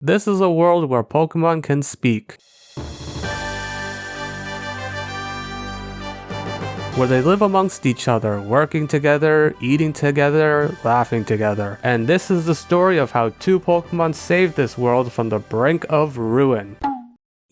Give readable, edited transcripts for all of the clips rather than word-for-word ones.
This is a world where Pokemon can speak, where they live amongst each other, working together, eating together, laughing together. And this is the story of how two Pokemon saved this world from the brink of ruin.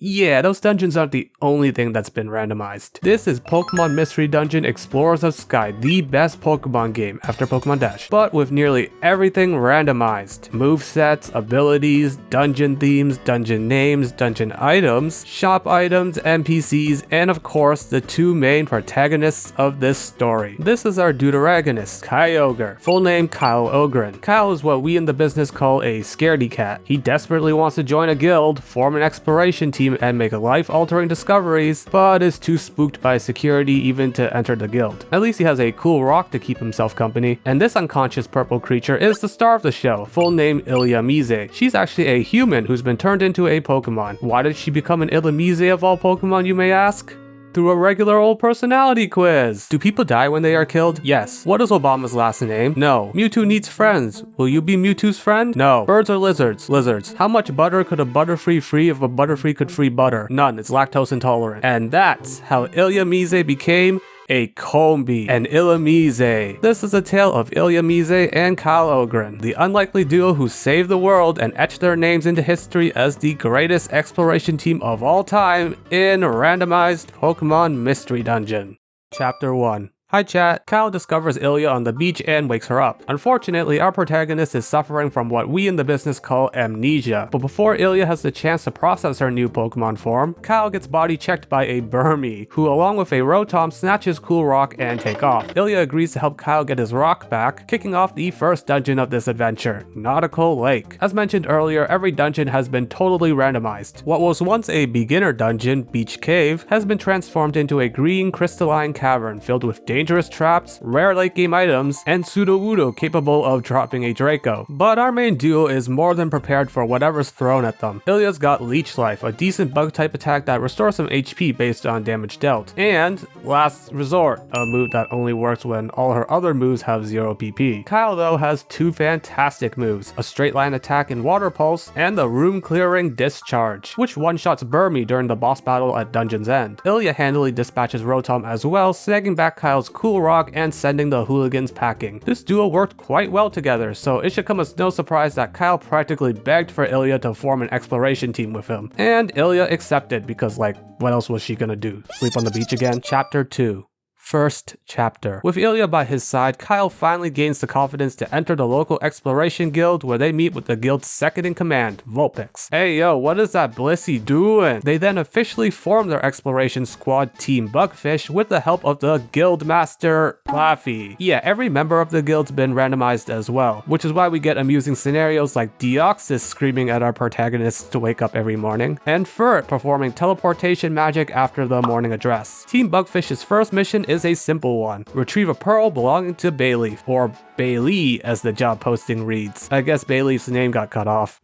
Yeah, those dungeons aren't the only thing that's been randomized. This is Pokemon Mystery Dungeon Explorers of Sky, the best Pokemon game after Pokemon Dash, but with nearly everything randomized. Movesets, abilities, dungeon themes, dungeon names, dungeon items, shop items, NPCs, and of course, the two main protagonists of this story. This is our deuteragonist, Kyogre, full name Kyle Ogren. Kyle is what we in the business call a scaredy cat. He desperately wants to join a guild, form an exploration team, and make life-altering discoveries, but is too spooked by security even to enter the guild. At least he has a cool rock to keep himself company, and this unconscious purple creature is the star of the show, full name Illumise. She's actually a human who's been turned into a Pokemon. Why did she become an Illumise of all Pokemon, you may ask? Through a regular old personality quiz. Do people die when they are killed? Yes. What is Obama's last name? No. Mewtwo needs friends. Will you be Mewtwo's friend? No. Birds or lizards? Lizards. How much butter could a Butterfree free if a Butterfree could free butter? None. It's lactose intolerant. And that's how Illumise became a Combi, an Illumise. This is a tale of Illumise and Kyle Ogren, the unlikely duo who saved the world and etched their names into history as the greatest exploration team of all time in randomized Pokemon Mystery Dungeon. Chapter 1. Hi chat, Kyle discovers Ilya on the beach and wakes her up. Unfortunately, our protagonist is suffering from what we in the business call amnesia, but before Ilya has the chance to process her new Pokemon form, Kyle gets body checked by a Burmy, who along with a Rotom snatch his cool rock and take off. Ilya agrees to help Kyle get his rock back, kicking off the first dungeon of this adventure, Nautical Lake. As mentioned earlier, every dungeon has been totally randomized. What was once a beginner dungeon, Beach Cave, has been transformed into a green crystalline cavern filled with dangerous traps, rare late game items, and Sudowoodo capable of dropping a Draco. But our main duo is more than prepared for whatever's thrown at them. Ilya's got Leech Life, a decent bug type attack that restores some HP based on damage dealt, and Last Resort, a move that only works when all her other moves have 0 PP. Kyle though has two fantastic moves, a straight line attack in Water Pulse, and the room clearing Discharge, which one-shots Burmy during the boss battle at Dungeon's End. Ilya handily dispatches Rotom as well, snagging back Kyle's cool rock and sending the hooligans packing. This duo worked quite well together, so it should come as no surprise that Kyle practically begged for Ilya to form an exploration team with him. And Ilya accepted because, like, what else was she gonna do? Sleep on the beach again? Chapter 2. First chapter. With Ilya by his side, Kyle finally gains the confidence to enter the local exploration guild where they meet with the guild's second in command, Vulpix. Hey yo, what is that Blissey doing? They then officially form their exploration squad Team Bugfish with the help of the guild master, Laffy. Yeah, every member of the guild's been randomized as well, which is why we get amusing scenarios like Deoxys screaming at our protagonists to wake up every morning, and Furret performing teleportation magic after the morning address. Team Bugfish's first mission is a simple one. Retrieve a pearl belonging to Bayleaf, or Bailey as the job posting reads. I guess Bayleaf's name got cut off.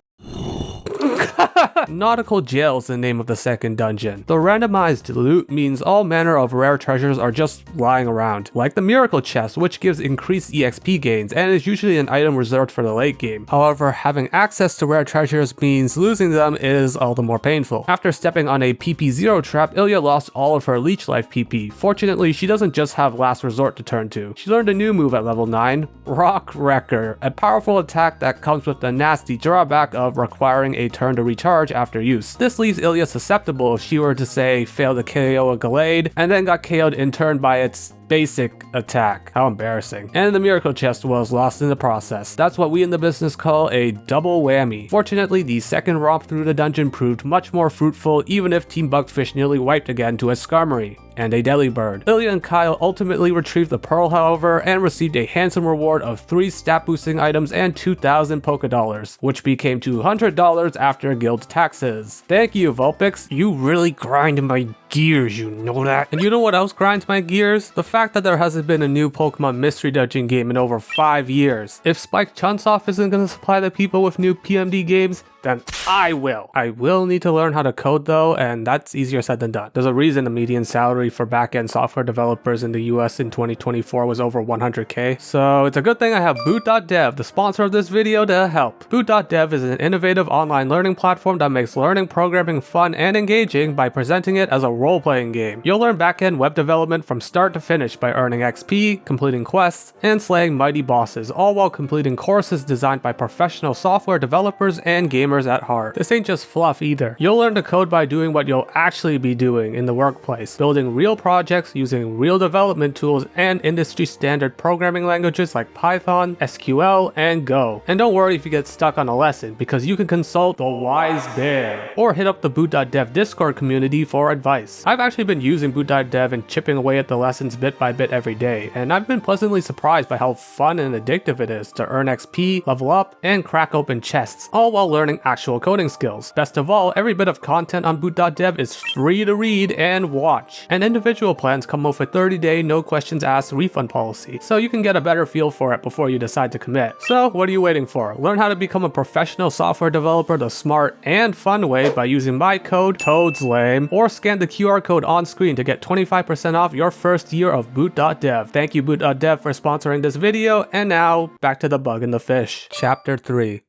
Nautical Jail is the name of the second dungeon. The randomized loot means all manner of rare treasures are just lying around, like the Miracle Chest, which gives increased EXP gains and is usually an item reserved for the late game. However, having access to rare treasures means losing them is all the more painful. After stepping on a PP0 trap, Ilya lost all of her Leech Life PP. Fortunately, she doesn't just have Last Resort to turn to. She learned a new move at level 9, Rock Wrecker, a powerful attack that comes with the nasty drawback of requiring a turn to recharge after use. This leaves Ilya susceptible if she were to, say, fail to KO a Gallade and then got KO'd in turn by its basic attack. How embarrassing. And the Miracle Chest was lost in the process. That's what we in the business call a double whammy. Fortunately, the second romp through the dungeon proved much more fruitful, even if Team Bugfish nearly wiped again to a Skarmory and a Delibird. Ilya and Kyle ultimately retrieved the pearl, however, and received a handsome reward of 3 stat boosting items and 2,000 Pokédollars, which became $200 after guild taxes. Thank you, Vulpix. You really grind my gears, you know that? And you know what else grinds my gears? The fact that there hasn't been a new Pokemon Mystery Dungeon game in over 5 years. If Spike Chunsoft isn't gonna supply the people with new PMD games, then I will. I will need to learn how to code though, and that's easier said than done. There's a reason the median salary for back-end software developers in the US in 2024 was over 100K. So it's a good thing I have Boot.dev, the sponsor of this video, to help. Boot.dev is an innovative online learning platform that makes learning programming fun and engaging by presenting it as a role-playing game. You'll learn back-end web development from start to finish by earning XP, completing quests, and slaying mighty bosses, all while completing courses designed by professional software developers and gamers at heart. This ain't just fluff either. You'll learn to code by doing what you'll actually be doing in the workplace, building real projects using real development tools and industry standard programming languages like Python, SQL, and Go. And don't worry if you get stuck on a lesson, because you can consult the wise bear or hit up the Boot.dev Discord community for advice. I've actually been using Boot.dev and chipping away at the lessons bit by bit every day, and I've been pleasantly surprised by how fun and addictive it is to earn XP, level up, and crack open chests, all while learning actual coding skills. Best of all, every bit of content on Boot.dev is free to read and watch, and individual plans come with a 30-day no questions asked refund policy, so you can get a better feel for it before you decide to commit. So what are you waiting for? Learn how to become a professional software developer the smart and fun way by using my code, Toad's Lame, or scan the QR code on screen to get 25% off your first year of Boot.dev. Thank you Boot.dev for sponsoring this video, and now back to the bug and the fish. Chapter 3.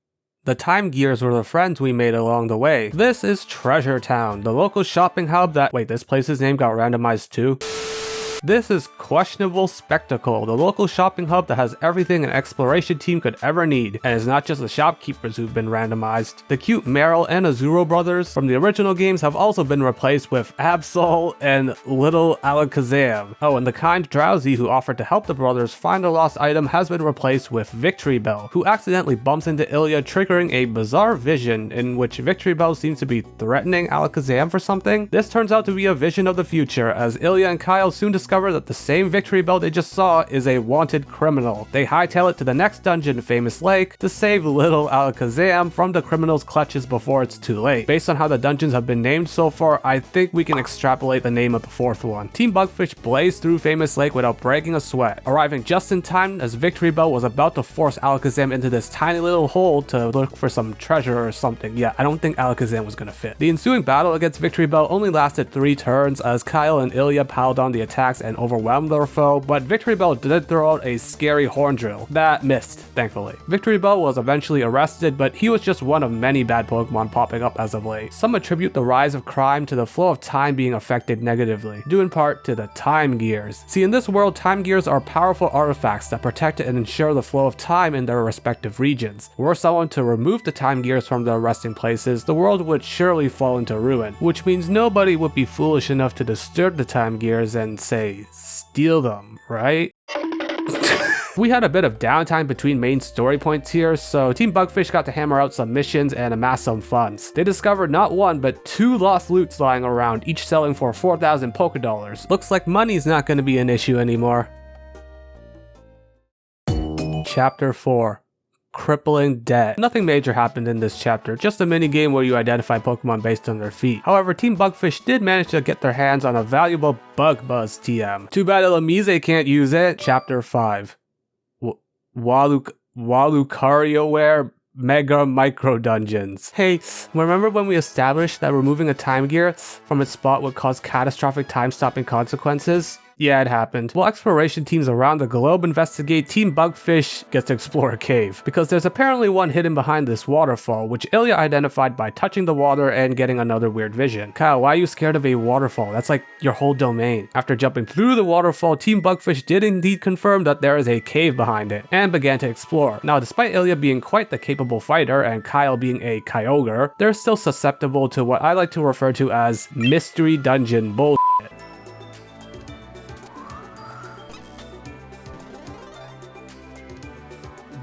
The time gears were the friends we made along the way. This is Treasure Town, the local shopping hub that— wait, this place's name got randomized too? This is Questionable Spectacle, the local shopping hub that has everything an exploration team could ever need, and it's not just the shopkeepers who've been randomized. The cute Meryl and Azuro brothers from the original games have also been replaced with Absol and Little Alakazam. Oh, and the kind Drowsy who offered to help the brothers find a lost item has been replaced with Victory Bell, who accidentally bumps into Ilya, triggering a bizarre vision in which Victory Bell seems to be threatening Alakazam for something. This turns out to be a vision of the future, as Ilya and Kyle soon discover that the same Victory Bell they just saw is a wanted criminal. They hightail it to the next dungeon, Famous Lake, to save Little Alakazam from the criminal's clutches before it's too late. Based on how the dungeons have been named so far, I think we can extrapolate the name of the fourth one. Team Bugfish blazed through Famous Lake without breaking a sweat, arriving just in time as Victory Bell was about to force Alakazam into this tiny little hole to look for some treasure or something. Yeah, I don't think Alakazam was gonna fit. The ensuing battle against Victory Bell only lasted 3 turns as Kyle and Ilya piled on the attacks and overwhelmed their foe, but Victory Bell did throw out a scary horn drill that missed, thankfully. Victory Bell was eventually arrested, but he was just one of many bad Pokemon popping up as of late. Some attribute the rise of crime to the flow of time being affected negatively, due in part to the time gears. See, in this world, time gears are powerful artifacts that protect and ensure the flow of time in their respective regions. Were someone to remove the time gears from their resting places, the world would surely fall into ruin, which means nobody would be foolish enough to disturb the time gears and say, steal them, right? We had a bit of downtime between main story points here, so Team Bugfish got to hammer out some missions and amass some funds. They discovered not 1 but 2 lost loots lying around, each selling for 4,000 Pokédollars. Looks like money's not going to be an issue anymore. Chapter 4. Crippling Debt. Nothing major happened in this chapter, just a mini game where you identify Pokemon based on their feet. However, Team Bugfish did manage to get their hands on a valuable Bug Buzz TM. Too bad Illumise can't use it. Chapter 5. WaluCarioWare Mega Micro Dungeons. Hey, remember when we established that removing a time gear from its spot would cause catastrophic time-stopping consequences? Yeah, it happened. While exploration teams around the globe investigate, Team Bugfish gets to explore a cave, because there's apparently one hidden behind this waterfall, which Ilya identified by touching the water and getting another weird vision. Kyle, why are you scared of a waterfall? That's like your whole domain. After jumping through the waterfall, Team Bugfish did indeed confirm that there is a cave behind it, and began to explore. Now, despite Ilya being quite the capable fighter, and Kyle being a Kyogre, they're still susceptible to what I like to refer to as mystery dungeon bullshit.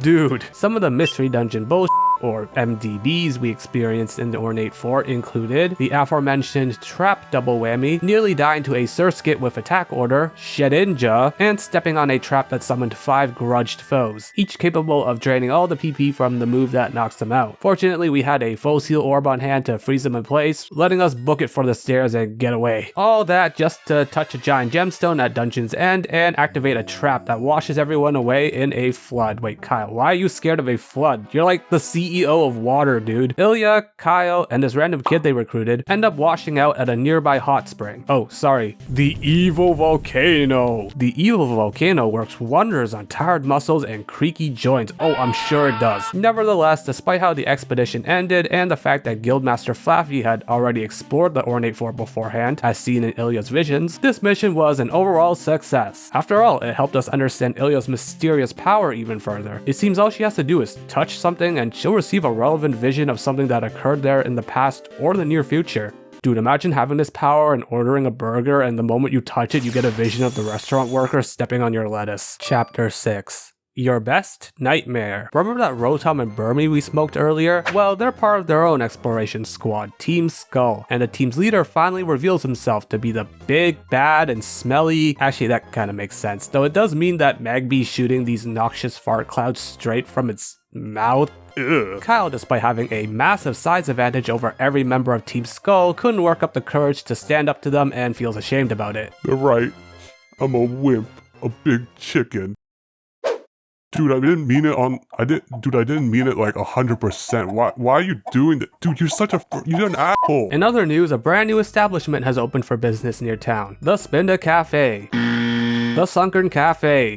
Dude, some of the mystery dungeon bullshit, or MDBs, we experienced in the Ornate Fort included the aforementioned Trap Double Whammy, nearly dying to a Surskit with Attack Order, Shedinja, and stepping on a trap that summoned 5 grudged foes, each capable of draining all the PP from the move that knocks them out. Fortunately, we had a Full Seal Orb on hand to freeze them in place, letting us book it for the stairs and get away. All that just to touch a giant gemstone at Dungeon's End and activate a trap that washes everyone away in a flood. Wait, Kyle, why are you scared of a flood? You're like the CEO CEO of water, dude. Ilya, Kyle, and this random kid they recruited end up washing out at a nearby hot spring. Oh, sorry. The evil volcano. The evil volcano works wonders on tired muscles and creaky joints. Oh, I'm sure it does. Nevertheless, despite how the expedition ended and the fact that Guildmaster Flaffy had already explored the ornate fort beforehand, as seen in Ilya's visions, this mission was an overall success. After all, it helped us understand Ilya's mysterious power even further. It seems all she has to do is touch something and she'll receive a relevant vision of something that occurred there in the past or the near future. Dude, imagine having this power and ordering a burger, and the moment you touch it, you get a vision of the restaurant worker stepping on your lettuce. Chapter 6. Your best nightmare. Remember that Rotom and Burmy we smoked earlier? Well, they're part of their own exploration squad, Team Skull, and the team's leader finally reveals himself to be the big, bad, and smelly. Actually, that kind of makes sense, though it does mean that Magby's shooting these noxious fart clouds straight from its mouth. Ugh. Kyle, despite having a massive size advantage over every member of Team Skull, couldn't work up the courage to stand up to them and feels ashamed about it. They're right. I'm a wimp. A big chicken. Dude, I didn't mean it I didn't mean it like 100%. Why are you doing that? Dude, you're an asshole. In other news, a brand new establishment has opened for business near town. The Spinda Cafe. The Sunken Cafe.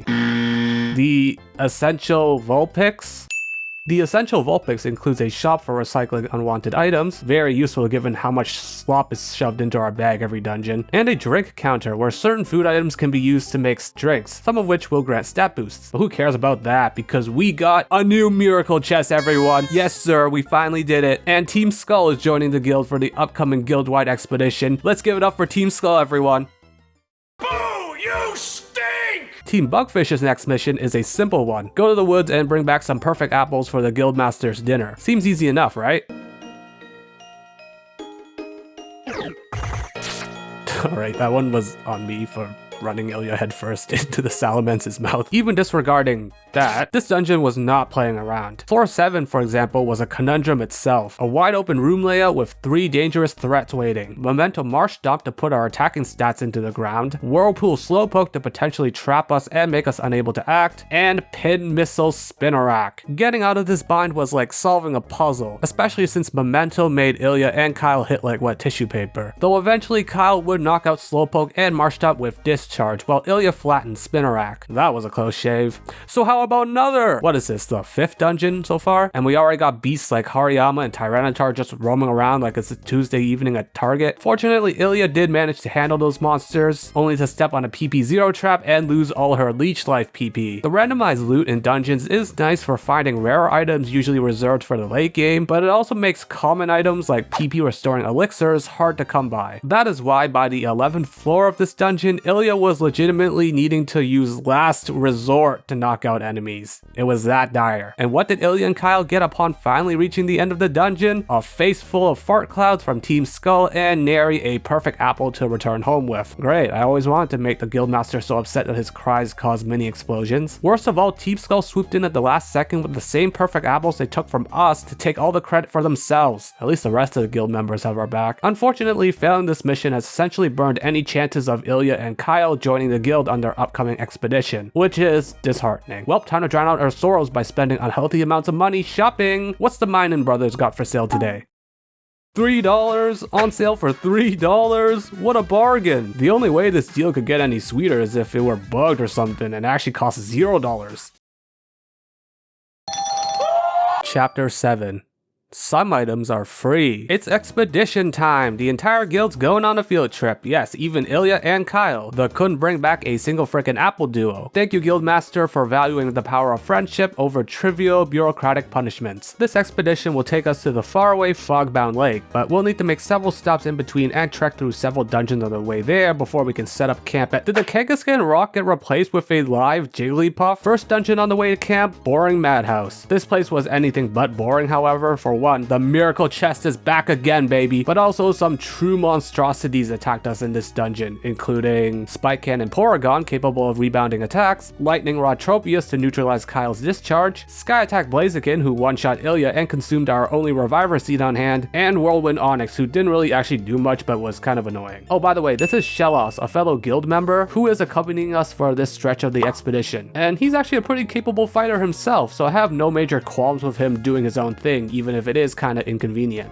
The Essential Vulpix. The Essential Vulpix includes a shop for recycling unwanted items, very useful given how much slop is shoved into our bag every dungeon, and a drink counter where certain food items can be used to make drinks, some of which will grant stat boosts. But who cares about that, because we got a new miracle chest, everyone! Yes sir, we finally did it, and Team Skull is joining the guild for the upcoming guild-wide expedition. Let's give it up for Team Skull, everyone! Boo! You stink! Team Bugfish's next mission is a simple one. Go to the woods and bring back some perfect apples for the Guildmaster's dinner. Seems easy enough, right? Alright, that one was on me for running Ilya headfirst into the Salamance's mouth. Even disregarding that, this dungeon was not playing around. Floor 7, for example, was a conundrum itself. A wide open room layout with 3 dangerous threats waiting. Memento Marsh Dump to put our attacking stats into the ground, Whirlpool Slowpoke to potentially trap us and make us unable to act, and Pin Missile Spinnerack. Getting out of this bind was like solving a puzzle, especially since Memento made Ilya and Kyle hit like wet tissue paper. Though eventually Kyle would knock out Slowpoke and Marsh Dump with Discharge, while Ilya flattened Spinnerack. That was a close shave. So how about another? What is this, the 5th dungeon so far? And we already got beasts like Hariyama and Tyranitar just roaming around like it's a Tuesday evening at Target. Fortunately, Ilya did manage to handle those monsters, only to step on a PP0 trap and lose all her leech life PP. The randomized loot in dungeons is nice for finding rare items usually reserved for the late game, but it also makes common items like PP restoring elixirs hard to come by. That is why by the 11th floor of this dungeon, Ilya was legitimately needing to use last resort to knock out enemies. It was that dire. And what did Ilya and Kyle get upon finally reaching the end of the dungeon? A face full of fart clouds from Team Skull and nary a perfect apple to return home with. Great, I always wanted to make the Guildmaster so upset that his cries caused mini explosions. Worst of all, Team Skull swooped in at the last second with the same perfect apples they took from us to take all the credit for themselves. At least the rest of the guild members have our back. Unfortunately, failing this mission has essentially burned any chances of Ilya and Kyle joining the guild on their upcoming expedition, which is disheartening. Well, time to drown out our sorrows by spending unhealthy amounts of money shopping. What's the Minin Brothers got for sale today? $3 on sale for $3. What a bargain. The only way this deal could get any sweeter is if it were bugged or something and actually cost $0. Chapter 7. Some items are free. It's expedition time. The entire guild's going on a field trip. Yes, even Ilya and Kyle, the couldn't bring back a single frickin' apple duo. Thank you, Guildmaster, for valuing the power of friendship over trivial bureaucratic punishments. This expedition will take us to the faraway Fogbound Lake, but we'll need to make several stops in between and trek through several dungeons on the way there before we can set up camp at— Did the Kangaskhan Rock get replaced with a live Jigglypuff? First dungeon on the way to camp, Boring Madhouse. This place was anything but boring, however. For 1, the miracle chest is back again, baby. But also some true monstrosities attacked us in this dungeon, including Spike Cannon Porygon, capable of rebounding attacks, Lightning Rod Tropius to neutralize Kyle's discharge, Sky Attack Blaziken, who one-shot Ilya and consumed our only reviver seed on hand, and Whirlwind Onyx, who didn't really actually do much but was kind of annoying. Oh, by the way, this is Shellos, a fellow guild member who is accompanying us for this stretch of the expedition. And he's actually a pretty capable fighter himself, so I have no major qualms with him doing his own thing, even if it is kind of inconvenient.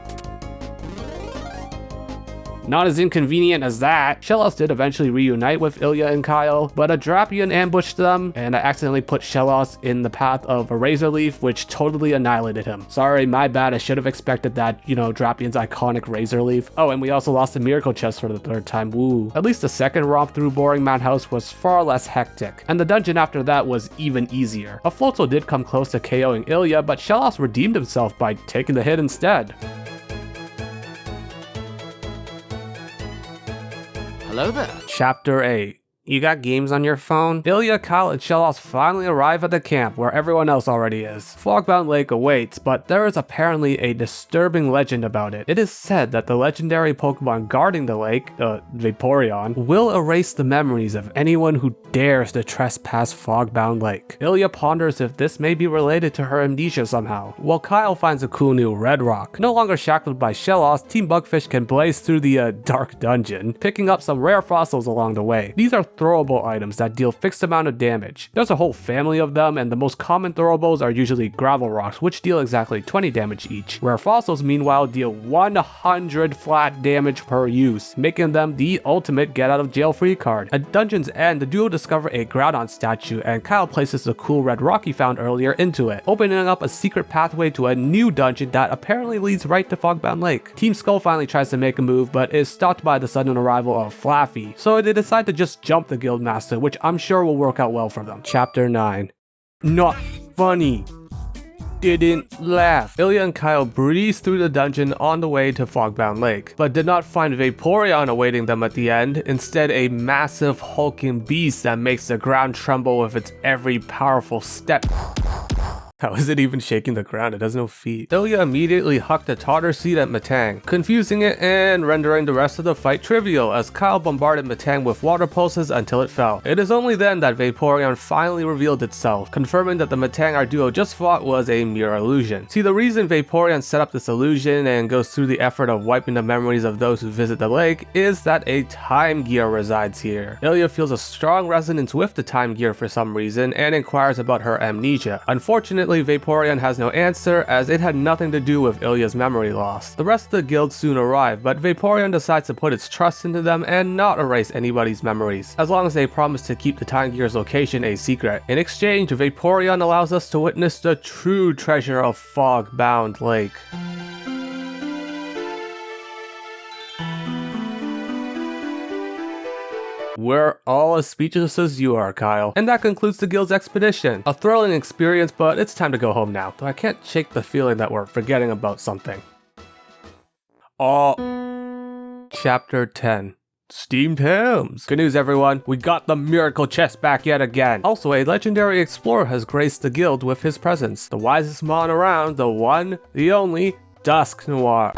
Not as inconvenient as that, Shellos did eventually reunite with Ilya and Kyle, but a Drapion ambushed them, and I accidentally put Shellos in the path of a Razor Leaf, which totally annihilated him. Sorry, my bad, I should have expected that, Drapion's iconic Razor Leaf. Oh, and we also lost the Miracle Chest for the 3rd time, woo. At least the second romp through Boring Man House was far less hectic, and the dungeon after that was even easier. A Floatzel did come close to KOing Ilya, but Shellos redeemed himself by taking the hit instead. Hello there. Chapter 8. You got games on your phone? Ilya, Kyle, and Shellos finally arrive at the camp where everyone else already is. Fogbound Lake awaits, but there is apparently a disturbing legend about it. It is said that the legendary Pokemon guarding the lake, Vaporeon, will erase the memories of anyone who dares to trespass Fogbound Lake. Ilya ponders if this may be related to her amnesia somehow, while Kyle finds a cool new Red Rock. No longer shackled by Shellos, Team Bugfish can blaze through the dark dungeon, picking up some rare fossils along the way. These are throwable items that deal fixed amount of damage. There's a whole family of them, and the most common throwables are usually gravel rocks, which deal exactly 20 damage each. Rare fossils, meanwhile, deal 100 flat damage per use, making them the ultimate get out of jail free card. At dungeon's end, the duo discover a Groudon statue, and Kyle places the cool red rock he found earlier into it, opening up a secret pathway to a new dungeon that apparently leads right to Fogbound Lake. Team Skull finally tries to make a move, but is stopped by the sudden arrival of Flaffy, so they decide to just jump the Guildmaster, which I'm sure will work out well for them. Chapter 9. Not funny. Didn't laugh. Ilya and Kyle breeze through the dungeon on the way to Fogbound Lake, but did not find Vaporeon awaiting them at the end, instead a massive hulking beast that makes the ground tremble with its every powerful step. How is it even shaking the ground? It has no feet. Ilya immediately hucked a Totter Seed at Metang, confusing it and rendering the rest of the fight trivial as Kyle bombarded Metang with water pulses until it fell. It is only then that Vaporeon finally revealed itself, confirming that the Metang our duo just fought was a mere illusion. See, the reason Vaporeon set up this illusion and goes through the effort of wiping the memories of those who visit the lake is that a time gear resides here. Ilya feels a strong resonance with the time gear for some reason and inquires about her amnesia. Unfortunately, Vaporeon has no answer, as it had nothing to do with Ilya's memory loss. The rest of the guild soon arrive, but Vaporeon decides to put its trust into them and not erase anybody's memories, as long as they promise to keep the Time Gear's location a secret. In exchange, Vaporeon allows us to witness the true treasure of Fogbound Lake. We're all as speechless as you are, Kyle. And that concludes the guild's expedition. A thrilling experience, but it's time to go home now, though I can't shake the feeling that we're forgetting about something. Chapter 10. Steamed hams. Good news, everyone. We got the miracle chest back yet again. Also, a legendary explorer has graced the guild with his presence. The wisest mon around, the one, the only, Dusknoir.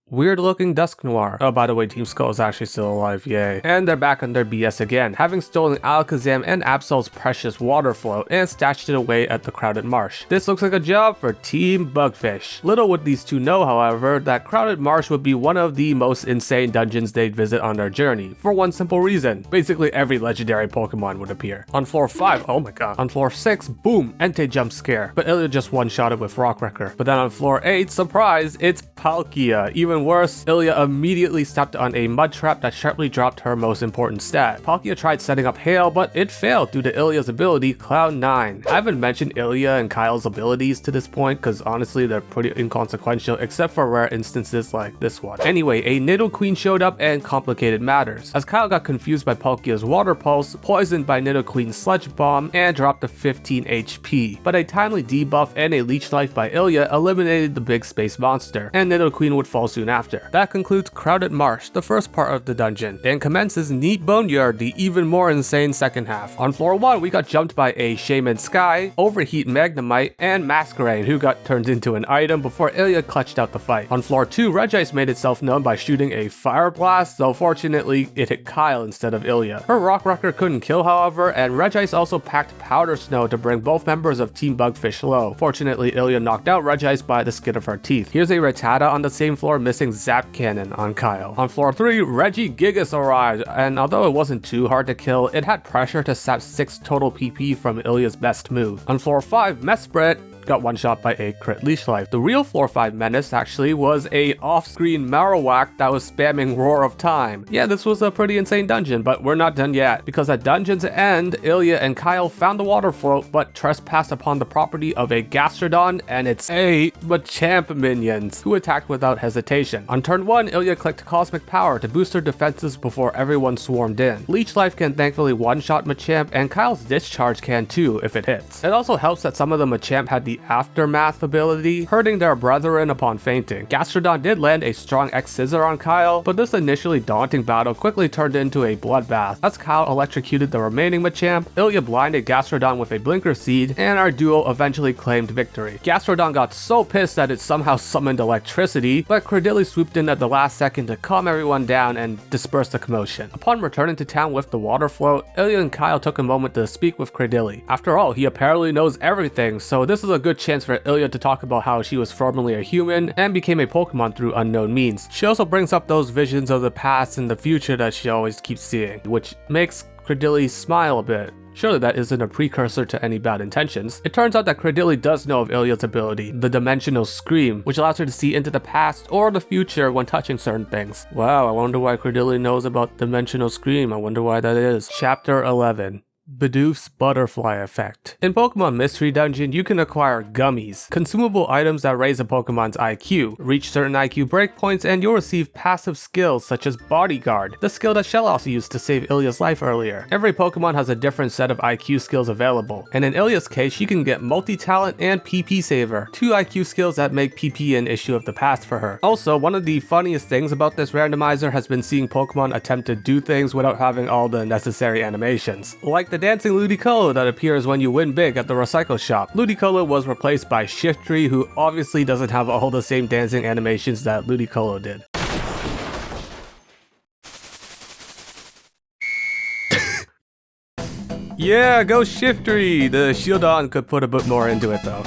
Weird looking Dusknoir. Oh, by the way, Team Skull is actually still alive, yay. And they're back on their BS again, having stolen Alakazam and Absol's precious water float and stashed it away at the crowded marsh. This looks like a job for Team Bugfish. Little would these two know, however, that crowded marsh would be one of the most insane dungeons they'd visit on their journey, for one simple reason. Basically every legendary Pokemon would appear. On floor 5, oh my god. On floor 6, boom, Entei jump scare, but Ilya just one-shotted with Rock Wrecker. But then on floor 8, surprise, it's Palkia. Even worse, Ilya immediately stepped on a mud trap that sharply dropped her most important stat. Palkia tried setting up Hail, but it failed due to Ilya's ability Cloud 9. I haven't mentioned Ilya and Kyle's abilities to this point because honestly they're pretty inconsequential except for rare instances like this one. Anyway, a Nidoqueen showed up and complicated matters, as Kyle got confused by Palkia's Water Pulse, poisoned by Nidoqueen's Sludge Bomb, and dropped to 15 HP. But a timely debuff and a Leech Life by Ilya eliminated the big space monster, and Nidoqueen would fall soon soon after. That concludes Crowded Marsh, the first part of the dungeon. Then commences Neat Boneyard, the even more insane second half. On floor 1, we got jumped by a Shaman Sky, Overheat Magnemite, and Masquerade, who got turned into an item before Ilya clutched out the fight. On floor 2, Regice made itself known by shooting a Fire Blast, though fortunately it hit Kyle instead of Ilya. Her Rock Rocker couldn't kill, however, and Regice also packed Powder Snow to bring both members of Team Bugfish low. Fortunately, Ilya knocked out Regice by the skin of her teeth. Here's a Rattata on the same floor missing Zap Cannon on Kyle. On floor 3, Reggie Gigas arrived, and although it wasn't too hard to kill, it had pressure to sap 6 total PP from Ilya's best move. On floor 5, Mesprit got one shot by a crit leash life. The real floor 5 menace actually was a off-screen Marowak that was spamming Roar of Time. Yeah, this was a pretty insane dungeon, but we're not done yet, because at dungeon's end, Ilya and Kyle found the water float but trespassed upon the property of a Gastrodon and its 8 Machamp minions, who attacked without hesitation. On turn 1, Ilya clicked Cosmic Power to boost her defenses before everyone swarmed in. Leech Life can thankfully one-shot Machamp, and Kyle's Discharge can too if it hits. It also helps that some of the Machamp had the Aftermath ability, hurting their brethren upon fainting. Gastrodon did land a strong X-Scissor on Kyle, but this initially daunting battle quickly turned into a bloodbath. As Kyle electrocuted the remaining Machamp, Ilya blinded Gastrodon with a Blinker Seed, and our duo eventually claimed victory. Gastrodon got so pissed that it somehow summoned electricity, but Credilli swooped in at the last second to calm everyone down and disperse the commotion. Upon returning to town with the water float, Ilya and Kyle took a moment to speak with Credilli. After all, he apparently knows everything, so this is a good chance for Ilya to talk about how she was formerly a human and became a Pokemon through unknown means. She also brings up those visions of the past and the future that she always keeps seeing, which makes Credilli smile a bit. Surely that isn't a precursor to any bad intentions. It turns out that Credilli does know of Ilya's ability, the Dimensional Scream, which allows her to see into the past or the future when touching certain things. Wow, I wonder why Credilli knows about Dimensional Scream. I wonder why that is. Chapter 11. Bidoof's Butterfly Effect. In Pokemon Mystery Dungeon, you can acquire gummies, consumable items that raise a Pokemon's IQ. Reach certain IQ breakpoints and you'll receive passive skills such as Bodyguard, the skill that Shellos used to save Ilya's life earlier. Every Pokemon has a different set of IQ skills available, and in Ilya's case, she can get Multi-Talent and PP Saver, 2 IQ skills that make PP an issue of the past for her. Also, one of the funniest things about this randomizer has been seeing Pokemon attempt to do things without having all the necessary animations, like the dancing Ludicolo that appears when you win big at the recycle shop. Ludicolo was replaced by Shiftry, who obviously doesn't have all the same dancing animations that Ludicolo did. Yeah, go Shiftry! The Shieldon could put a bit more into it though.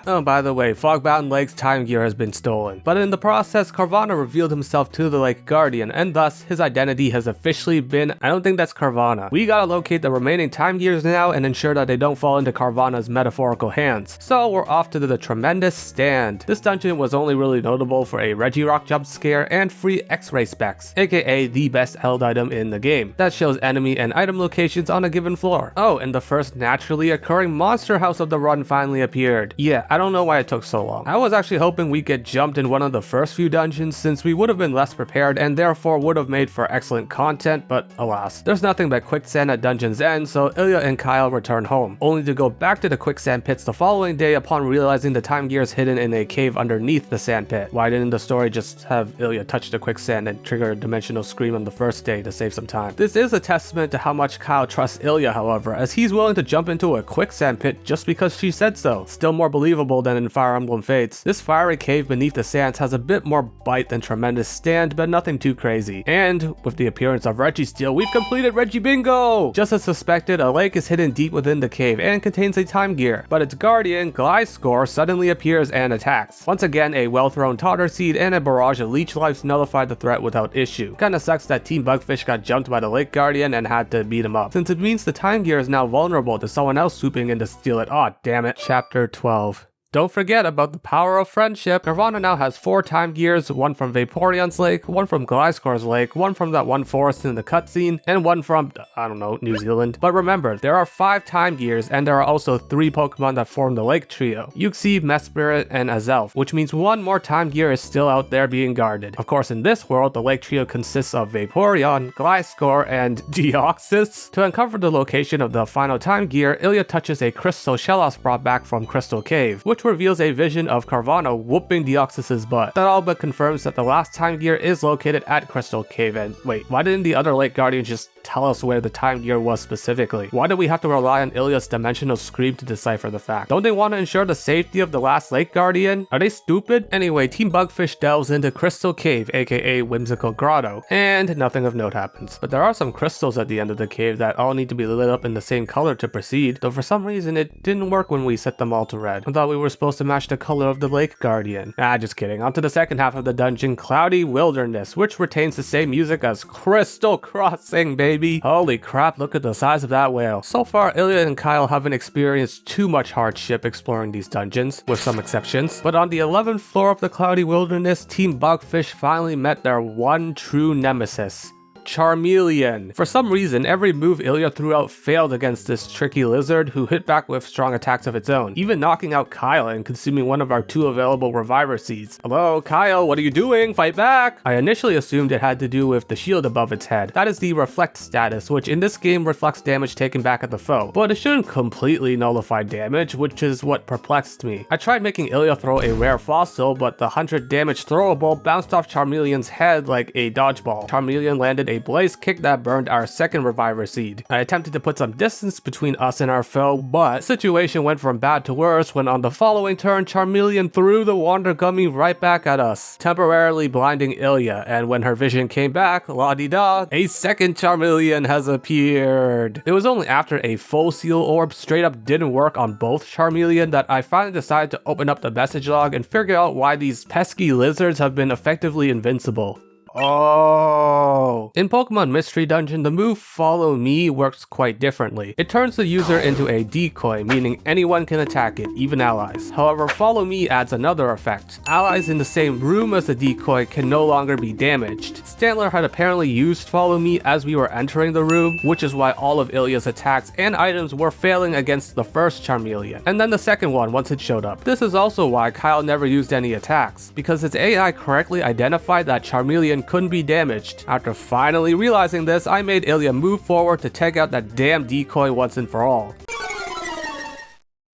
Oh, by the way, Fogbound Lake's time gear has been stolen. But in the process, Carvana revealed himself to the Lake Guardian, and thus, his identity has officially been, I don't think that's Carvana. We gotta locate the remaining time gears now and ensure that they don't fall into Carvana's metaphorical hands. So we're off to the Tremendous Stand. This dungeon was only really notable for a Regirock jump scare and free X-ray specs, aka the best held item in the game, that shows enemy and item locations on a given floor. Oh, and the first naturally occurring monster house of the run finally appeared. Yeah, I don't know why it took so long. I was actually hoping we'd get jumped in one of the first few dungeons since we would have been less prepared and therefore would have made for excellent content, but alas. There's nothing but quicksand at dungeon's end, so Ilya and Kyle return home, only to go back to the quicksand pits the following day upon realizing the time gear is hidden in a cave underneath the sand pit. Why didn't the story just have Ilya touch the quicksand and trigger a dimensional scream on the first day to save some time? This is a testament to how much Kyle trusts Ilya, however, as he's willing to jump into a quicksand pit just because she said so. Still more believable than in Fire Emblem Fates. This fiery cave beneath the sands has a bit more bite than Tremendous Stand, but nothing too crazy. And with the appearance of Registeel, we've completed Regi Bingo! Just as suspected, a lake is hidden deep within the cave and contains a time gear, but its guardian, Gliscor, suddenly appears and attacks. Once again, a well-thrown Totter Seed and a barrage of Leech Lives nullified the threat without issue. Kinda sucks that Team Bugfish got jumped by the Lake Guardian and had to beat him up, since it means the time gear is now vulnerable to someone else swooping in to steal it. Aw, damn it. Chapter 12. Don't forget about the power of friendship. Carvana now has 4 time gears, one from Vaporeon's lake, one from Gliscor's lake, one from that one forest in the cutscene, and one from, I don't know, New Zealand. But remember, there are 5 time gears, and there are also 3 Pokemon that form the lake trio, Uxie, Mesprit, and Azelf, which means one more time gear is still out there being guarded. Of course, in this world, the lake trio consists of Vaporeon, Gliscor, and Deoxys. To uncover the location of the final time gear, Ilya touches a crystal Shellos brought back from Crystal Cave, which reveals a vision of Carvana whooping Deoxys' butt. That all but confirms that the last time gear is located at Crystal Cave. And wait, why didn't the other Lake Guardians just tell us where the time gear was specifically? Why do we have to rely on Ilya's dimensional scream to decipher the fact? Don't they want to ensure the safety of the last Lake Guardian? Are they stupid? Anyway, Team Bugfish delves into Crystal Cave, aka Whimsical Grotto, and nothing of note happens. But there are some crystals at the end of the cave that all need to be lit up in the same color to proceed, though for some reason it didn't work when we set them all to red. I thought we were supposed to match the color of the Lake Guardian. Just kidding. On to the second half of the dungeon, Cloudy Wilderness, which retains the same music as Crystal Crossing, baby. Holy crap, look at the size of that whale. So far, Ilya and Kyle haven't experienced too much hardship exploring these dungeons, with some exceptions. But on the 11th floor of the Cloudy Wilderness, Team Bugfish finally met their one true nemesis, Charmeleon. For some reason, every move Ilya threw out failed against this tricky lizard, who hit back with strong attacks of its own, even knocking out Kyle and consuming one of our 2 available Reviver Seeds. Hello, Kyle, what are you doing? Fight back! I initially assumed it had to do with the shield above its head. That is the Reflect status, which in this game reflects damage taken back at the foe, but it shouldn't completely nullify damage, which is what perplexed me. I tried making Ilya throw a rare fossil, but the 100 damage throwable bounced off Charmeleon's head like a dodgeball. Charmeleon landed a blaze kick that burned our second Reviver Seed. I attempted to put some distance between us and our foe, but the situation went from bad to worse when on the following turn, Charmeleon threw the Wander Gummy right back at us, temporarily blinding Ilya, and when her vision came back, la-di-da, a second Charmeleon has appeared. It was only after a full seal orb straight up didn't work on both Charmeleon that I finally decided to open up the message log and figure out why these pesky lizards have been effectively invincible. Oh. In Pokemon Mystery Dungeon, the move Follow Me works quite differently. It turns the user into a decoy, meaning anyone can attack it, even allies. However, Follow Me adds another effect. Allies in the same room as the decoy can no longer be damaged. Stantler had apparently used Follow Me as we were entering the room, which is why all of Ilya's attacks and items were failing against the first Charmeleon, and then the second one once it showed up. This is also why Kyle never used any attacks, because its AI correctly identified that Charmeleon couldn't be damaged. After finally realizing this, I made Ilya move forward to take out that damn decoy once and for all.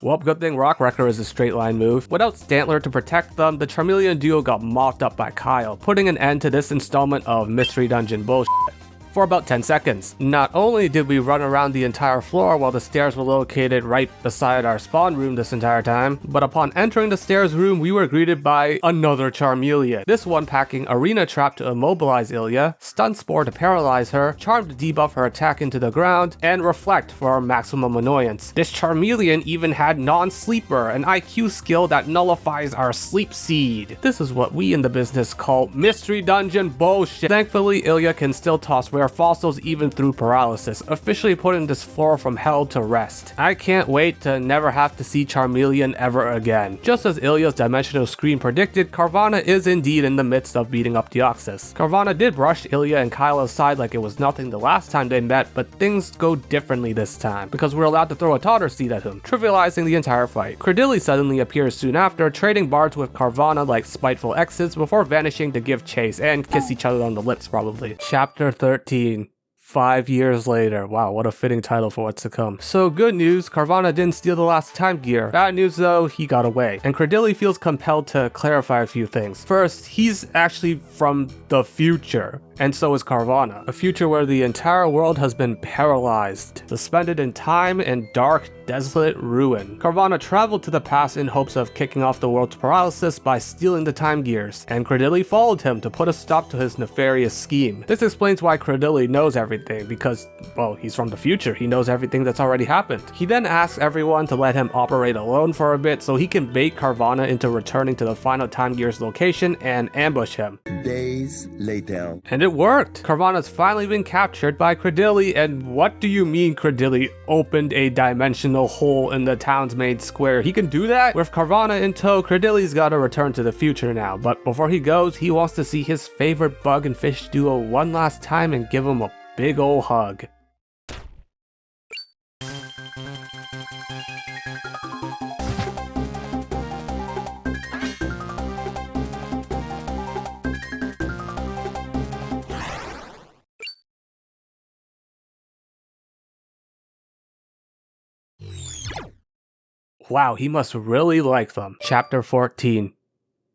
Well, good thing Rock Wrecker is a straight line move. Without Stantler to protect them, the Charmeleon duo got mopped up by Kyle, putting an end to this installment of Mystery Dungeon bullshit. For about 10 seconds. Not only did we run around the entire floor while the stairs were located right beside our spawn room this entire time, but upon entering the stairs room, we were greeted by another Charmeleon. This one packing Arena Trap to immobilize Ilya, Stun Spore to paralyze her, Charm to debuff her attack into the ground, and Reflect for maximum annoyance. This Charmeleon even had Non-Sleeper, an IQ skill that nullifies our Sleep Seed. This is what we in the business call Mystery Dungeon bullshit. Thankfully, Ilya can still toss rare fossils even through paralysis, officially putting this floor from hell to rest. I can't wait to never have to see Charmeleon ever again. Just as Ilya's dimensional screen predicted, Carvana is indeed in the midst of beating up Deoxys. Carvana did brush Ilya and Kyle aside like it was nothing the last time they met, but things go differently this time, because we're allowed to throw a Totter Seed at him, trivializing the entire fight. Credilli suddenly appears soon after, trading bards with Carvana like spiteful exes before vanishing to give chase and kiss each other on the lips probably. Chapter 13. 5 years later. Wow, what a fitting title for what's to come. So good news, Carvana didn't steal the last time gear. Bad news though, he got away. And Credilli feels compelled to clarify a few things. First, he's actually from the future. And so is Carvana. A future where the entire world has been paralyzed, suspended in time and dark, desolate ruin. Carvana traveled to the past in hopes of kicking off the world's paralysis by stealing the time gears, and Credilli followed him to put a stop to his nefarious scheme. This explains why Credilli knows everything, because, well, he's from the future. He knows everything that's already happened. He then asks everyone to let him operate alone for a bit so he can bait Carvana into returning to the final time gear's location and ambush him. Day days later. And it worked! Carvana's finally been captured by Credilli, and what do you mean Credilli opened a dimensional hole in the town's main square? He can do that? With Carvana in tow, Credilli's gotta return to the future now, but before he goes, he wants to see his favorite bug and fish duo one last time and give him a big ol' hug. Wow, he must really like them. Chapter 14.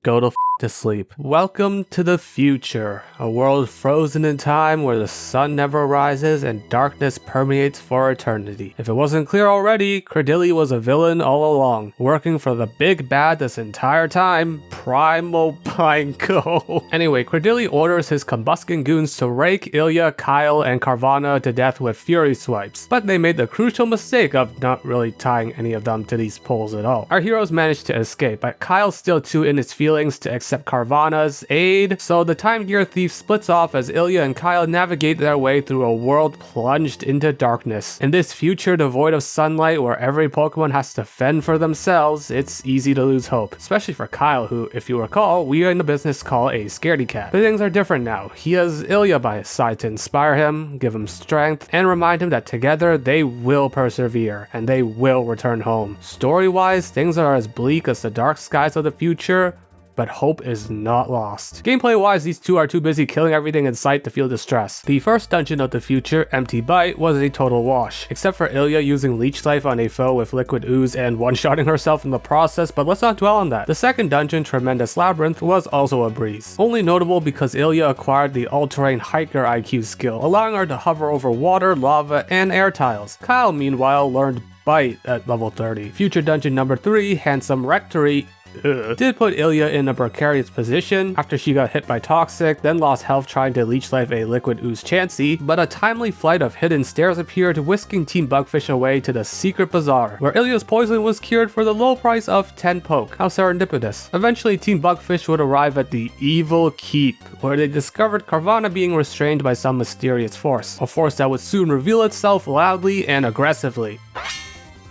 Go to sleep. Welcome to the future, a world frozen in time where the sun never rises and darkness permeates for eternity. If it wasn't clear already, Credilli was a villain all along, working for the big bad this entire time, Primal Pineco. Anyway, Credilli orders his combustion goons to rake Ilya, Kyle, and Carvana to death with fury swipes, but they made the crucial mistake of not really tying any of them to these poles at all. Our heroes managed to escape, but Kyle's still too in his feelings to accept Carvana's aid, so the Time Gear Thief splits off as Ilya and Kyle navigate their way through a world plunged into darkness. In this future devoid of sunlight where every Pokemon has to fend for themselves, it's easy to lose hope, especially for Kyle, who, if you recall, we in the business call a scaredy cat. But things are different now. He has Ilya by his side to inspire him, give him strength, and remind him that together they will persevere, and they will return home. Story-wise, things are as bleak as the dark skies of the future, but hope is not lost. Gameplay-wise, these two are too busy killing everything in sight to feel distress. The first dungeon of the future, Empty Bite, was a total wash, except for Ilya using Leech Life on a foe with Liquid Ooze and one-shotting herself in the process, but let's not dwell on that. The second dungeon, Tremendous Labyrinth, was also a breeze. Only notable because Ilya acquired the All-Terrain Hiker IQ skill, allowing her to hover over water, lava, and air tiles. Kyle, meanwhile, learned Bite at level 30. Future dungeon number 3, Handsome Rectory, did put Ilya in a precarious position after she got hit by Toxic, then lost health trying to leech life a Liquid Ooze Chansey, but a timely flight of hidden stairs appeared, whisking Team Bugfish away to the secret bazaar, where Ilya's poison was cured for the low price of 10 poke. How serendipitous. Eventually, Team Bugfish would arrive at the Evil Keep, where they discovered Carvana being restrained by some mysterious force, a force that would soon reveal itself loudly and aggressively.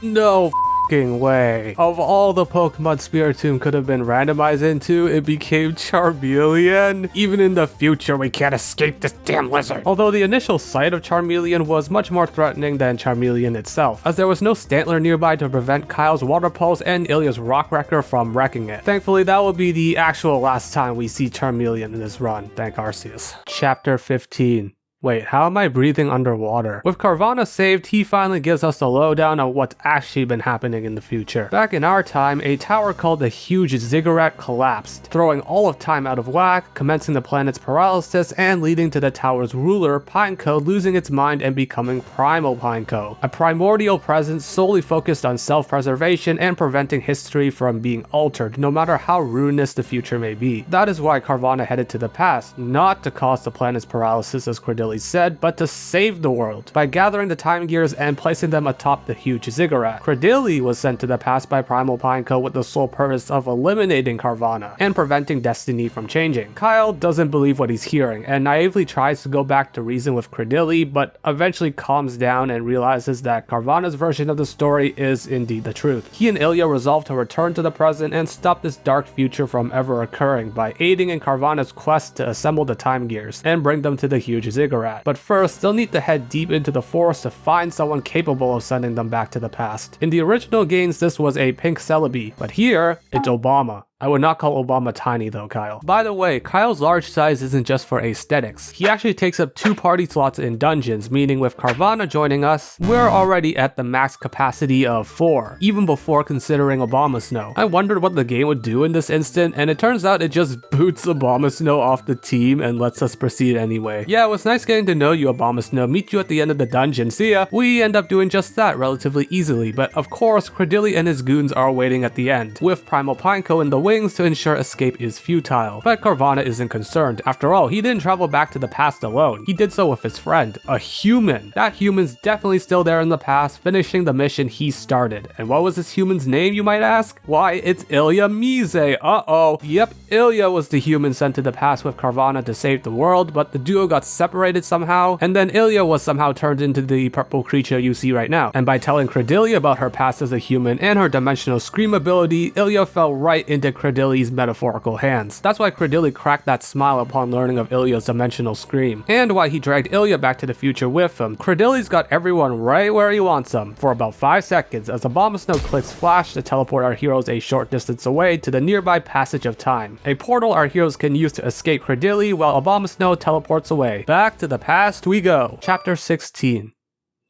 No way. Of all the Pokemon Spiritomb could have been randomized into, it became Charmeleon. Even in the future, we can't escape this damn lizard. Although the initial sight of Charmeleon was much more threatening than Charmeleon itself, as there was no Stantler nearby to prevent Kyle's Water Pulse and Ilya's Rock Wrecker from wrecking it. Thankfully, that will be the actual last time we see Charmeleon in this run, thank Arceus. Chapter 15. Wait, how am I breathing underwater? With Carvana saved, he finally gives us the lowdown on what's actually been happening in the future. Back in our time, a tower called the Huge Ziggurat collapsed, throwing all of time out of whack, commencing the planet's paralysis, and leading to the tower's ruler, Pineco, losing its mind and becoming Primal Pineco, a primordial presence solely focused on self-preservation and preventing history from being altered, no matter how ruinous the future may be. That is why Carvana headed to the past, not to cause the planet's paralysis as Credilli said, but to save the world by gathering the time gears and placing them atop the Huge Ziggurat. Credilli was sent to the past by Primal Pineco with the sole purpose of eliminating Carvana and preventing destiny from changing. Kyle doesn't believe what he's hearing and naively tries to go back to reason with Credilli, but eventually calms down and realizes that Carvana's version of the story is indeed the truth. He and Ilya resolve to return to the present and stop this dark future from ever occurring by aiding in Carvana's quest to assemble the time gears and bring them to the Huge Ziggurat. But first, they'll need to head deep into the forest to find someone capable of sending them back to the past. In the original games, this was a pink Celebi, but here, it's Obama. I would not call Obama tiny though, Kyle. By the way, Kyle's large size isn't just for aesthetics. He actually takes up 2 party slots in dungeons, meaning with Carvana joining us, we're already at the max capacity of 4, even before considering Abomasnow. I wondered what the game would do in this instant, and it turns out it just boots Abomasnow off the team and lets us proceed anyway. Yeah, it was nice getting to know you, Abomasnow. Meet you at the end of the dungeon. See ya. We end up doing just that relatively easily, but of course, Credilli and his goons are waiting at the end, with Primal Pineco in the wings to ensure escape is futile. But Carvana isn't concerned. After all, he didn't travel back to the past alone. He did so with his friend, a human. That human's definitely still there in the past, finishing the mission he started. And what was this human's name, you might ask? Why, it's Ilya Mise. Uh-oh. Yep, Ilya was the human sent to the past with Carvana to save the world, but the duo got separated somehow, and then Ilya was somehow turned into the purple creature you see right now. And by telling Credillia about her past as a human and her dimensional scream ability, Ilya fell right into Credilli's metaphorical hands. That's why Credilli cracked that smile upon learning of Ilya's dimensional scream, and why he dragged Ilya back to the future with him. Credilli's got everyone right where he wants them for about 5 seconds as a Abomasnow clicks flash to teleport our heroes a short distance away to the nearby passage of time, a portal our heroes can use to escape Credilli while Abomasnow teleports away. Back to the past we go. Chapter 16.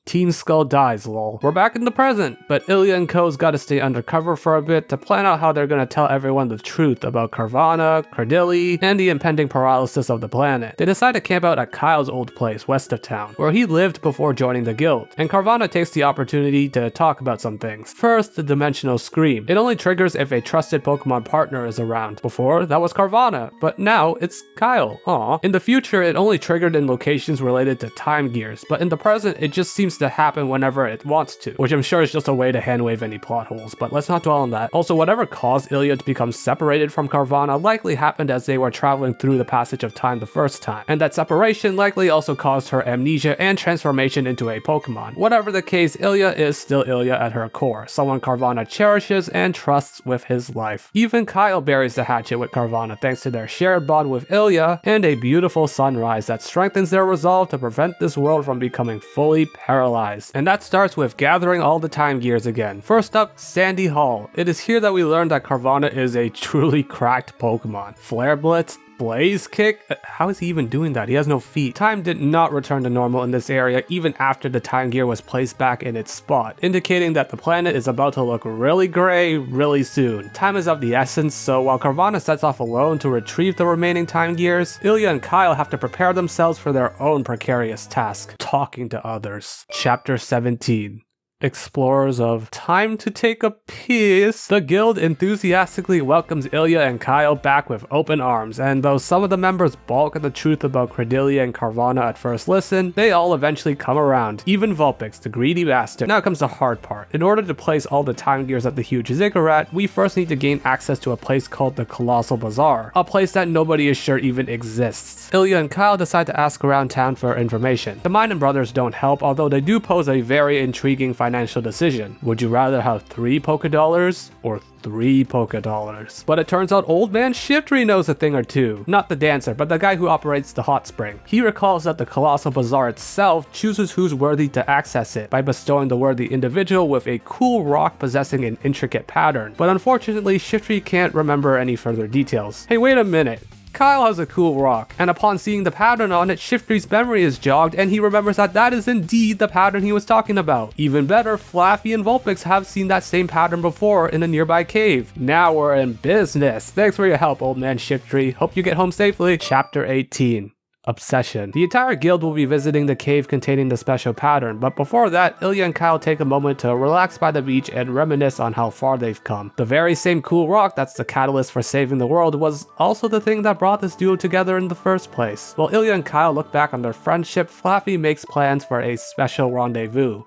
Team Skull dies, lol. We're back in the present, but Ilya and co's gotta stay undercover for a bit to plan out how they're gonna tell everyone the truth about Carvana, Credilli, and the impending paralysis of the planet. They decide to camp out at Kyle's old place west of town, where he lived before joining the guild, and Carvana takes the opportunity to talk about some things. First, the dimensional scream. It only triggers if a trusted Pokemon partner is around. Before, that was Carvana, but now it's Kyle. Aww. In the future, it only triggered in locations related to time gears, but in the present, it just seems to happen whenever it wants to, which I'm sure is just a way to handwave any plot holes, but let's not dwell on that. Also, whatever caused Ilya to become separated from Carvana likely happened as they were traveling through the passage of time the first time, and that separation likely also caused her amnesia and transformation into a Pokemon. Whatever the case, Ilya is still Ilya at her core, someone Carvana cherishes and trusts with his life. Even Kyle buries the hatchet with Carvana thanks to their shared bond with Ilya and a beautiful sunrise that strengthens their resolve to prevent this world from becoming fully paralyzed. And that starts with gathering all the time gears again. First up, Sandy Hall. It is here that we learn that Carvana is a truly cracked Pokemon. Flare Blitz, Blaze Kick? How is he even doing that? He has no feet. Time did not return to normal in this area even after the time gear was placed back in its spot, indicating that the planet is about to look really gray really soon. Time is of the essence, so while Carvana sets off alone to retrieve the remaining time gears, Ilya and Kyle have to prepare themselves for their own precarious task, talking to others. Chapter 17. Explorers of Time to Take a Piss. The guild enthusiastically welcomes Ilya and Kyle back with open arms, and though some of the members balk at the truth about Credillia and Carvana at first listen, they all eventually come around, even Vulpix, the greedy bastard. Now comes the hard part. In order to place all the time gears at the huge ziggurat, we first need to gain access to a place called the Colossal Bazaar, a place that nobody is sure even exists. Ilya and Kyle decide to ask around town for information. The Minun brothers don't help, although they do pose a very intriguing financial decision. Would you rather have 3 Pokédollars or 3 Pokédollars? But it turns out old man Shiftry knows a thing or two. Not the dancer, but the guy who operates the hot spring. He recalls that the Colossal Bazaar itself chooses who's worthy to access it by bestowing the worthy individual with a cool rock possessing an intricate pattern. But unfortunately, Shiftry can't remember any further details. Hey, wait a minute. Kyle has a cool rock, and upon seeing the pattern on it, Shiftry's memory is jogged and he remembers that that is indeed the pattern he was talking about. Even better, Flaffy and Vulpix have seen that same pattern before in a nearby cave. Now we're in business. Thanks for your help, old man Shiftry. Hope you get home safely. Chapter 18. Obsession. The entire guild will be visiting the cave containing the special pattern, but before that, Ilya and Kyle take a moment to relax by the beach and reminisce on how far they've come. The very same cool rock that's the catalyst for saving the world was also the thing that brought this duo together in the first place. While Ilya and Kyle look back on their friendship, Flaffy makes plans for a special rendezvous.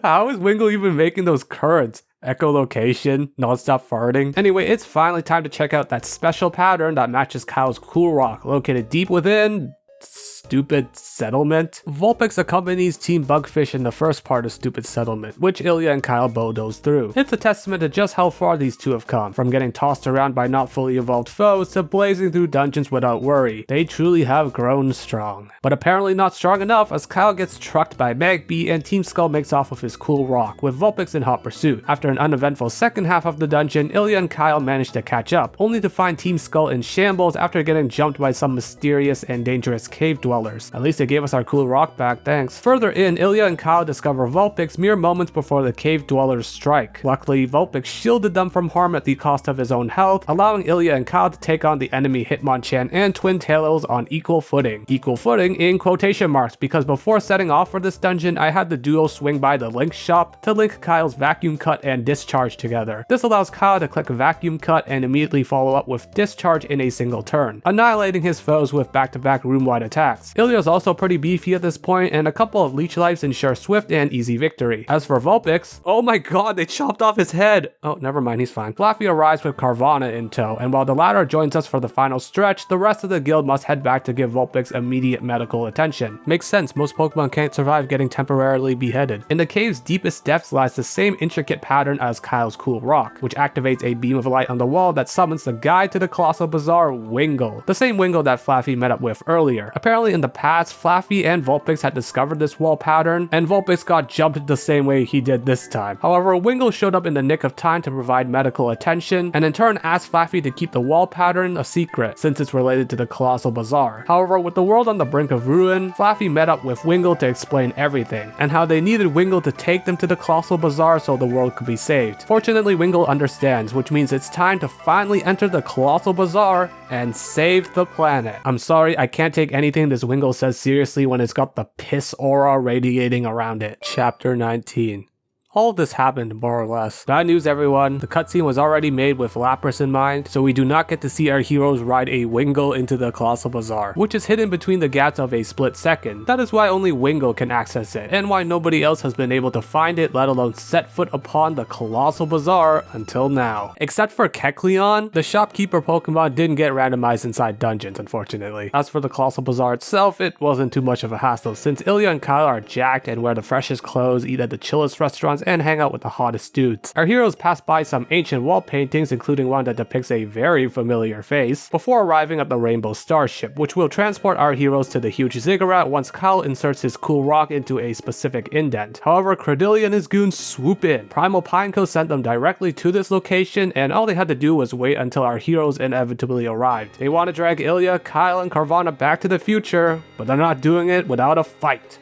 How is Wingle even making those currents? Echolocation, non-stop farting. Anyway, it's finally time to check out that special pattern that matches Kyle's cool rock located deep within Stupid Settlement. Vulpix accompanies Team Bugfish in the first part of Stupid Settlement, which Ilya and Kyle bulldoze through. It's a testament to just how far these two have come, from getting tossed around by not fully evolved foes to blazing through dungeons without worry. They truly have grown strong. But apparently not strong enough, as Kyle gets trucked by Magby and Team Skull makes off with his cool rock, with Vulpix in hot pursuit. After an uneventful second half of the dungeon, Ilya and Kyle manage to catch up, only to find Team Skull in shambles after getting jumped by some mysterious and dangerous cave dweller dwellers. At least they gave us our cool rock back, thanks. Further in, Ilya and Kyle discover Vulpix mere moments before the cave dwellers strike. Luckily, Vulpix shielded them from harm at the cost of his own health, allowing Ilya and Kyle to take on the enemy Hitmonchan and Twin Taillows on equal footing. Equal footing in quotation marks, because before setting off for this dungeon, I had the duo swing by the Link shop to link Kyle's Vacuum Cut and Discharge together. This allows Kyle to click Vacuum Cut and immediately follow up with Discharge in a single turn, annihilating his foes with back-to-back room-wide attacks. Ilya is also pretty beefy at this point, and a couple of Leech Lives ensure swift and easy victory. As for Vulpix, oh my god, they chopped off his head! Oh, never mind, he's fine. Flaffy arrives with Carvanha in tow, and while the latter joins us for the final stretch, the rest of the guild must head back to give Vulpix immediate medical attention. Makes sense, most Pokemon can't survive getting temporarily beheaded. In the cave's deepest depths lies the same intricate pattern as Kyle's cool rock, which activates a beam of light on the wall that summons the guide to the Colossal Bazaar, Wingull. The same Wingull that Flaffy met up with earlier. Apparently in the past, Flaffy and Vulpix had discovered this wall pattern, and Vulpix got jumped the same way he did this time. However, Wingull showed up in the nick of time to provide medical attention, and in turn asked Flaffy to keep the wall pattern a secret, since it's related to the Colossal Bazaar. However, with the world on the brink of ruin, Flaffy met up with Wingull to explain everything, and how they needed Wingull to take them to the Colossal Bazaar so the world could be saved. Fortunately, Wingull understands, which means it's time to finally enter the Colossal Bazaar and save the planet. I'm sorry, I can't take anything this Wingull says seriously when it's got the piss aura radiating around it. Chapter 19. All of this happened, more or less. Bad news, everyone. The cutscene was already made with Lapras in mind, so we do not get to see our heroes ride a Wingull into the Colossal Bazaar, which is hidden between the gaps of a split second. That is why only Wingull can access it, and why nobody else has been able to find it, let alone set foot upon the Colossal Bazaar until now. Except for Kecleon, the shopkeeper Pokemon didn't get randomized inside dungeons, unfortunately. As for the Colossal Bazaar itself, it wasn't too much of a hassle, since Ilya and Kyle are jacked and wear the freshest clothes, eat at the chillest restaurants, and hang out with the hottest dudes. Our heroes pass by some ancient wall paintings, including one that depicts a very familiar face, before arriving at the Rainbow Starship, which will transport our heroes to the huge ziggurat once Kyle inserts his cool rock into a specific indent. However, Credillia and his goons swoop in. Primal Pineco sent them directly to this location, and all they had to do was wait until our heroes inevitably arrived. They want to drag Ilya, Kyle, and Carvanha back to the future, but they're not doing it without a fight.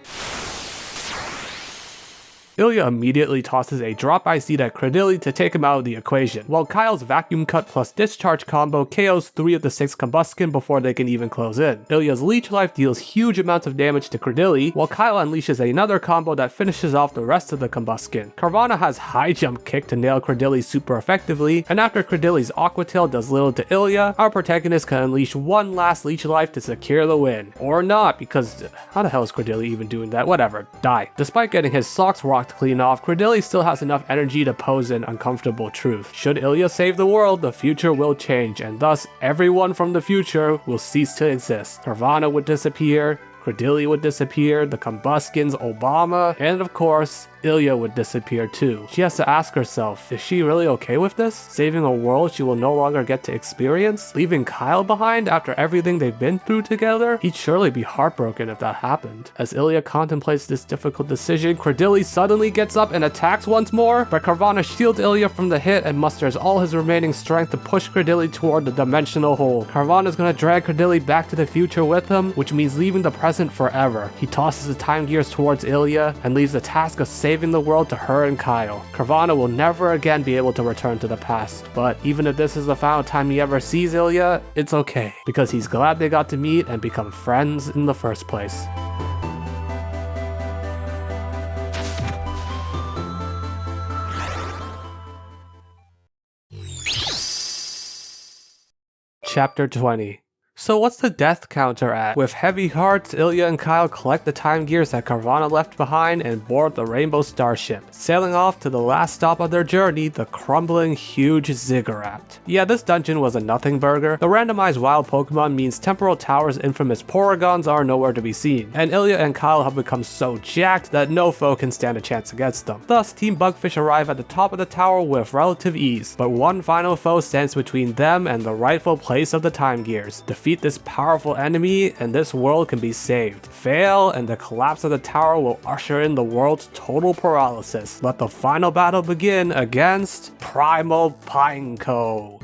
Ilya immediately tosses a drop IC at Credillia to take him out of the equation, while Kyle's Vacuum Cut plus Discharge combo KOs 3 of the 6 Combuskin before they can even close in. Ilya's Leech Life deals huge amounts of damage to Credillia, while Kyle unleashes another combo that finishes off the rest of the Combuskin. Carvanha has High Jump Kick to nail Credillia super effectively, and after Credillia's Aqua Tail does little to Ilya, our protagonist can unleash one last Leech Life to secure the win. Or not, because how the hell is Credillia even doing that? Whatever, die. Despite getting his socks rocked clean off, Credillia still has enough energy to pose an uncomfortable truth. Should Ilya save the world, the future will change, and thus everyone from the future will cease to exist. Carvanha would disappear, Credillia would disappear, the Combuskins, Obama, and of course, Ilya would disappear too. She has to ask herself, is she really okay with this? Saving a world she will no longer get to experience? Leaving Kyle behind after everything they've been through together? He'd surely be heartbroken if that happened. As Ilya contemplates this difficult decision, Credillia suddenly gets up and attacks once more, but Carvanha shields Ilya from the hit and musters all his remaining strength to push Credillia toward the dimensional hole. Carvanha's gonna drag Credillia back to the future with him, which means leaving the present forever. He tosses the time gears towards Ilya and leaves the task of saving the world to her and Kyle. Carvanha will never again be able to return to the past, but even if this is the final time he ever sees Ilya, it's okay, because he's glad they got to meet and become friends in the first place. Chapter 20. So what's the death counter at? With heavy hearts, Ilya and Kyle collect the time gears that Carvanha left behind and board the Rainbow Starship, sailing off to the last stop of their journey, the crumbling huge ziggurat. Yeah, this dungeon was a nothing burger. The randomized wild Pokemon means Temporal Tower's infamous Porygons are nowhere to be seen, and Ilya and Kyle have become so jacked that no foe can stand a chance against them. Thus, Team Bugfish arrive at the top of the tower with relative ease, but one final foe stands between them and the rightful place of the time gears. Defeat this powerful enemy and this world can be saved. Fail and the collapse of the tower will usher in the world's total paralysis. Let the final battle begin against Primal Pineco.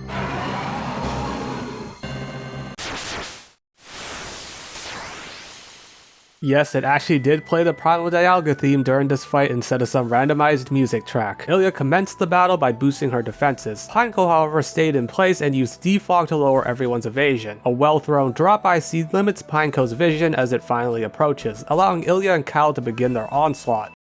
Yes, it actually did play the Primal Dialga theme during this fight instead of some randomized music track. Ilya commenced the battle by boosting her defenses. Pineco, however, stayed in place and used Defog to lower everyone's evasion. A well-thrown drop-by seed limits Pineco's vision as it finally approaches, allowing Ilya and Kyle to begin their onslaught.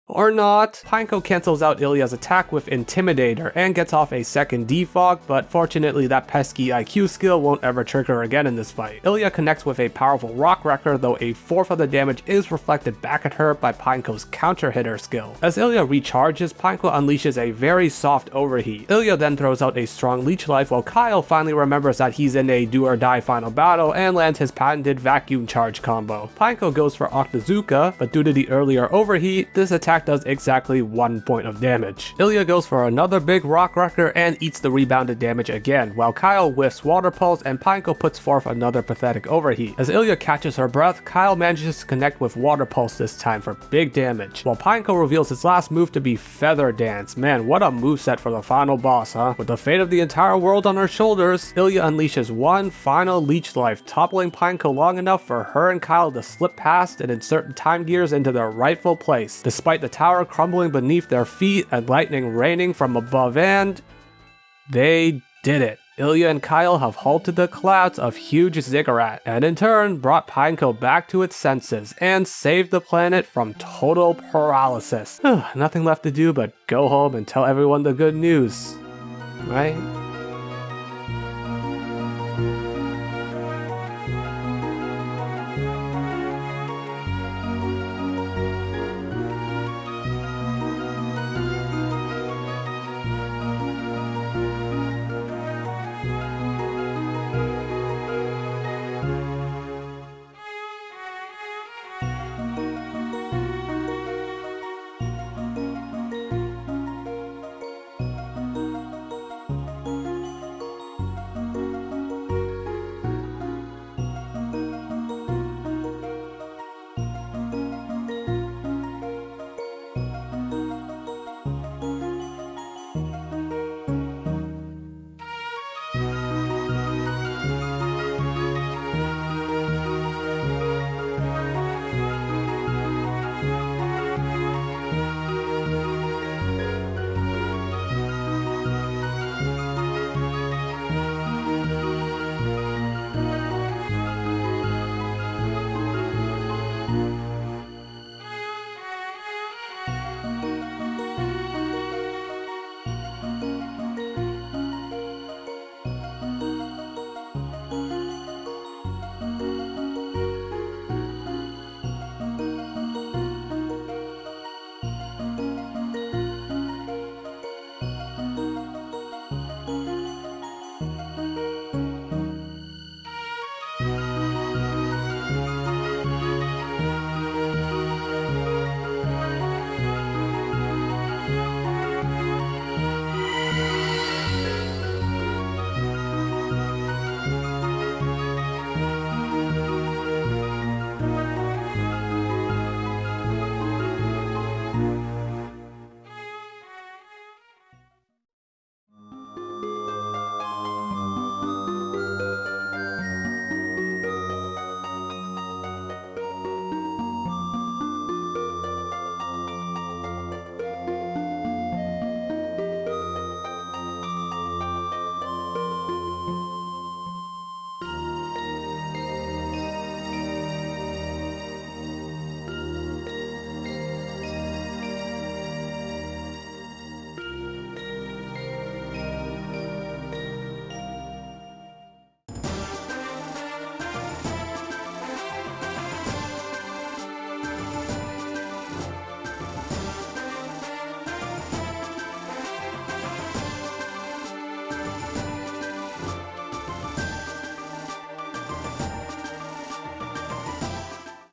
Or not. Pineco cancels out Ilya's attack with Intimidator and gets off a second defog, but fortunately that pesky IQ skill won't ever trigger again in this fight. Ilya connects with a powerful Rock Wrecker, though a fourth of the damage is reflected back at her by Pineco's counter hitter skill. As Ilya recharges, Pineco unleashes a very soft overheat. Ilya then throws out a strong leech life while Kyle finally remembers that he's in a do or die final battle and lands his patented vacuum charge combo. Pineco goes for Octazooka, but due to the earlier overheat, this attack does exactly 1 point of damage. Ilya goes for another big Rock Wrecker and eats the rebounded damage again, while Kyle whiffs Water Pulse and Pineco puts forth another pathetic overheat. As Ilya catches her breath, Kyle manages to connect with Water Pulse this time for big damage, while Pineco reveals his last move to be Feather Dance. Man, what a moveset for the final boss, huh? With the fate of the entire world on her shoulders, Ilya unleashes one final leech life, toppling Pineco long enough for her and Kyle to slip past and insert time gears into their rightful place, despite the tower crumbling beneath their feet and lightning raining from above, and they did it. Ilya and Kyle have halted the collapse of huge Ziggurat, and in turn brought Pineco back to its senses and saved the planet from total paralysis. Nothing left to do but go home and tell everyone the good news, right?